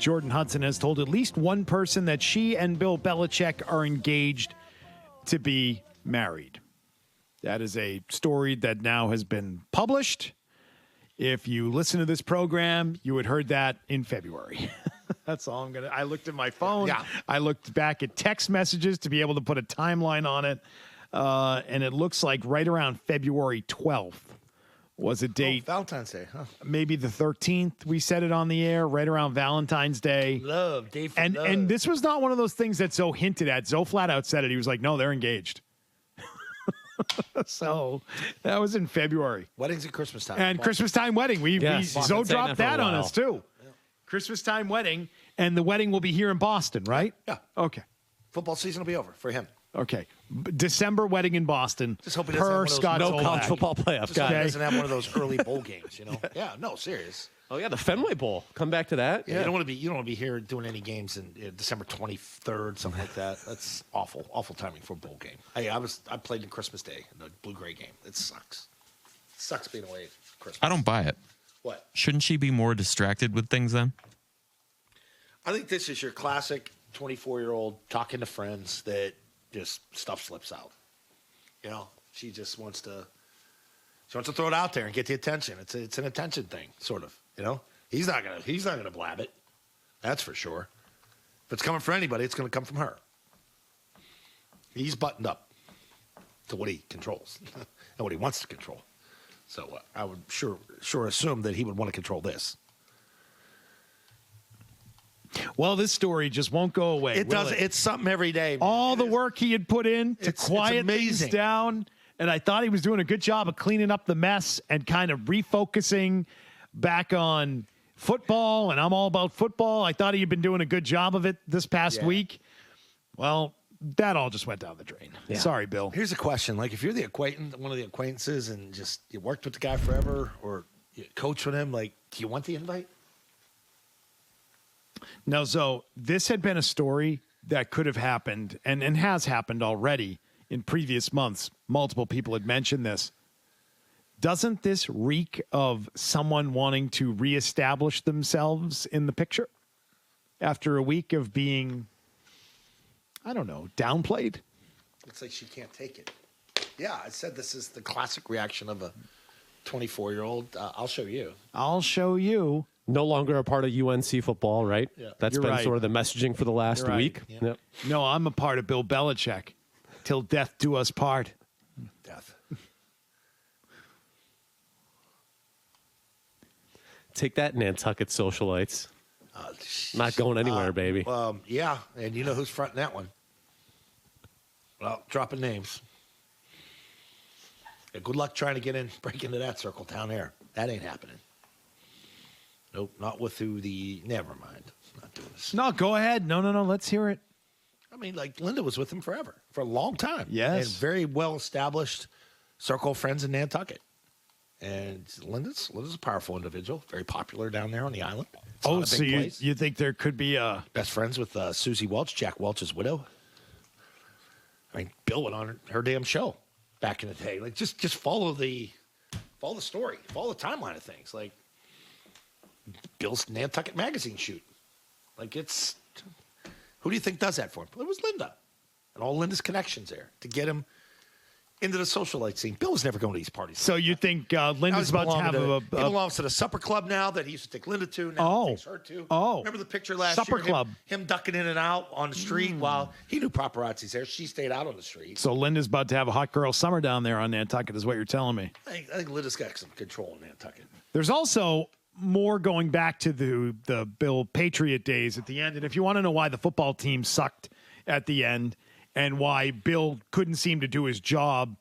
Jordon Hudson has told at least one person that she and Bill Belichick are engaged to be married. That is a story that now has been published. If you listen to this program, you had heard that in February. That's all I'm going to. I looked at my phone. Yeah. I looked back at text messages to be able to put a timeline on it. And it looks like right around February 12th was a date. Valentine's Day, huh? Maybe the 13th. We said it on the air right around Valentine's Day. Love, day for love. And this was not one of those things that Zoe hinted at. Zoe flat out said it. He was like, no, they're engaged. So that was in February. Weddings at Christmas time. And Christmas time wedding. Zoe dropped that on us too. Yeah. Christmas time wedding. And the wedding will be here in Boston, right? Yeah. Okay. Football season will be over for him. Okay. December wedding in Boston. Just hope he doesn't have one of those Scott No college Zolak. football playoff. Just hope he doesn't have one of those early bowl games, you know? Yeah, no, serious. Oh, yeah, the Fenway Bowl. Come back to that. Yeah. You don't want to be here doing any games in December 23rd, something like that. That's awful timing for a bowl game. Hey, I played in Christmas Day in the blue-gray game. It sucks. It sucks being away at Christmas. I don't buy it. What? Shouldn't she be more distracted with things then? I think this is your classic 24-year-old talking to friends that just stuff slips out. You know, she just wants to throw it out there and get the attention. It's an attention thing, sort of. You know, he's not gonna blab it. That's for sure. If it's coming from anybody, it's gonna come from her. He's buttoned up to what he controls and what he wants to control. So I would sure assume that he would want to control this. Well, this story just won't go away. It does. It's something every day. Man. All the work he had put in to quiet things down, and I thought he was doing a good job of cleaning up the mess and kind of refocusing back on football, and I'm all about football. I thought he had been doing a good job of it this past week. Well, that all just went down the drain. Yeah. Sorry, Bill. Here's a question. Like, if you're one of the acquaintances, and just you worked with the guy forever or you coached with him, like, do you want the invite? Now, Zoe, this had been a story that could have happened and has happened already in previous months. Multiple people had mentioned this. Doesn't this reek of someone wanting to reestablish themselves in the picture after a week of being, I don't know, downplayed? Looks like she can't take it. Yeah, I said this is the classic reaction of a 24-year-old. I'll show you. I'll show you. No longer a part of UNC football, right? Yeah. That's You're been right. sort of the messaging for the last You're right. week. Yeah. Yep. No, I'm a part of Bill Belichick. Till death do us part. Death. Take that, Nantucket socialites. Not going anywhere, baby. Yeah, and you know who's fronting that one. Well, dropping names. Yeah, good luck trying to break into that circle down there. That ain't happening. Nope, not with never mind. Not doing this. No, go ahead. No. Let's hear it. I mean, like, Linda was with him forever, for a long time. Yes. And very well-established circle of friends in Nantucket. And Linda's a powerful individual, very popular down there on the island. It's not a So big place. you think there could be a... Best friends with Susie Welch, Jack Welch's widow. I mean, Bill went on her damn show back in the day. Like, just follow the story, follow the timeline of things. Like, Bill's Nantucket magazine shoot. Like, who do you think does that for him? It was Linda. And all Linda's connections there to get him into the socialite scene. Bill was never going to these parties. So you think Linda's about to have he belongs to the supper club now that he used to take Linda to. Now he takes her to. Remember the picture last supper year? club. Him ducking in and out on the street while he knew paparazzi's there. She stayed out on the street. So Linda's about to have a hot girl summer down there on Nantucket is what you're telling me. I think Linda's got some control in Nantucket. There's also more going back to the Bill Patriot days at the end. And if you want to know why the football team sucked at the end and why Bill couldn't seem to do his job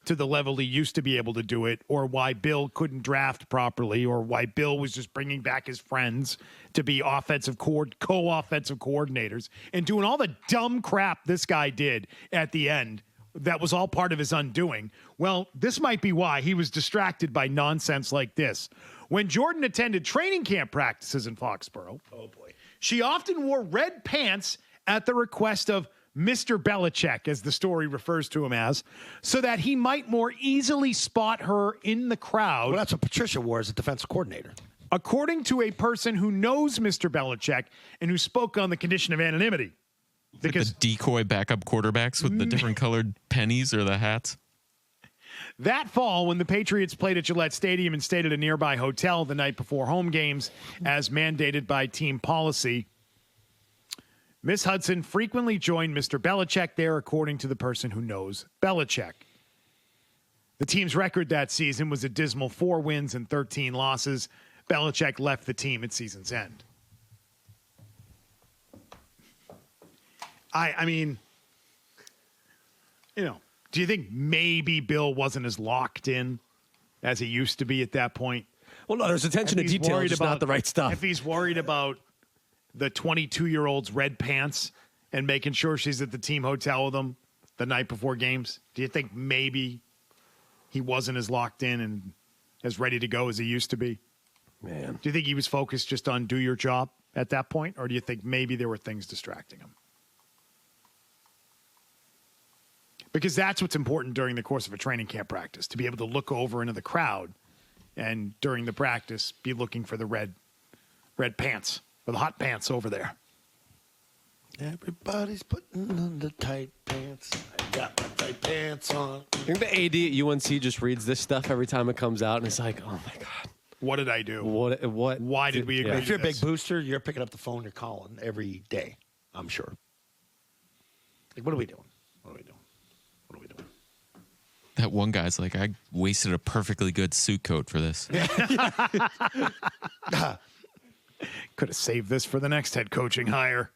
to the level he used to be able to do it, or why Bill couldn't draft properly, or why Bill was just bringing back his friends to be co-offensive coordinators and doing all the dumb crap this guy did at the end, that was all part of his undoing. Well, this might be why he was distracted by nonsense like this. When Jordan attended training camp practices in Foxborough, Oh, boy. she often wore red pants at the request of Mr. Belichick, as the story refers to him as, so that he might more easily spot her in the crowd. Well, that's what Patricia wore as a defensive coordinator. according to a person who knows Mr. Belichick and who spoke on the condition of anonymity. Because like the decoy backup quarterbacks with the different colored pennies or the hats. that fall, when the Patriots played at Gillette Stadium and stayed at a nearby hotel the night before home games, as mandated by team policy, Miss Hudson frequently joined Mr. Belichick there, according to the person who knows Belichick. The team's record that season was a dismal 4 wins and 13 losses. Belichick left the team at season's end. I mean, you know, do you think maybe Bill wasn't as locked in as he used to be at that point? Well, no, there's attention to detail, just not the right stuff. If he's worried about the 22-year-old's red pants and making sure she's at the team hotel with him the night before games, do you think maybe he wasn't as locked in and as ready to go as he used to be? Man. Do you think he was focused just on do your job at that point, or do you think maybe there were things distracting him? Because that's what's important during the course of a training camp practice, to be able to look over into the crowd and during the practice be looking for the red pants or the hot pants over there. Everybody's putting on the tight pants. I got my tight pants on. I think the AD at UNC just reads this stuff every time it comes out, and it's like, oh my God. What did I do? What? Why did we agree? If you're a to big this? booster, you're picking up the phone, you're calling every day, I'm sure. Like, what are we doing? What are we doing? What are we doing? That one guy's like, I wasted a perfectly good suit coat for this. Could have saved this for the next head coaching hire.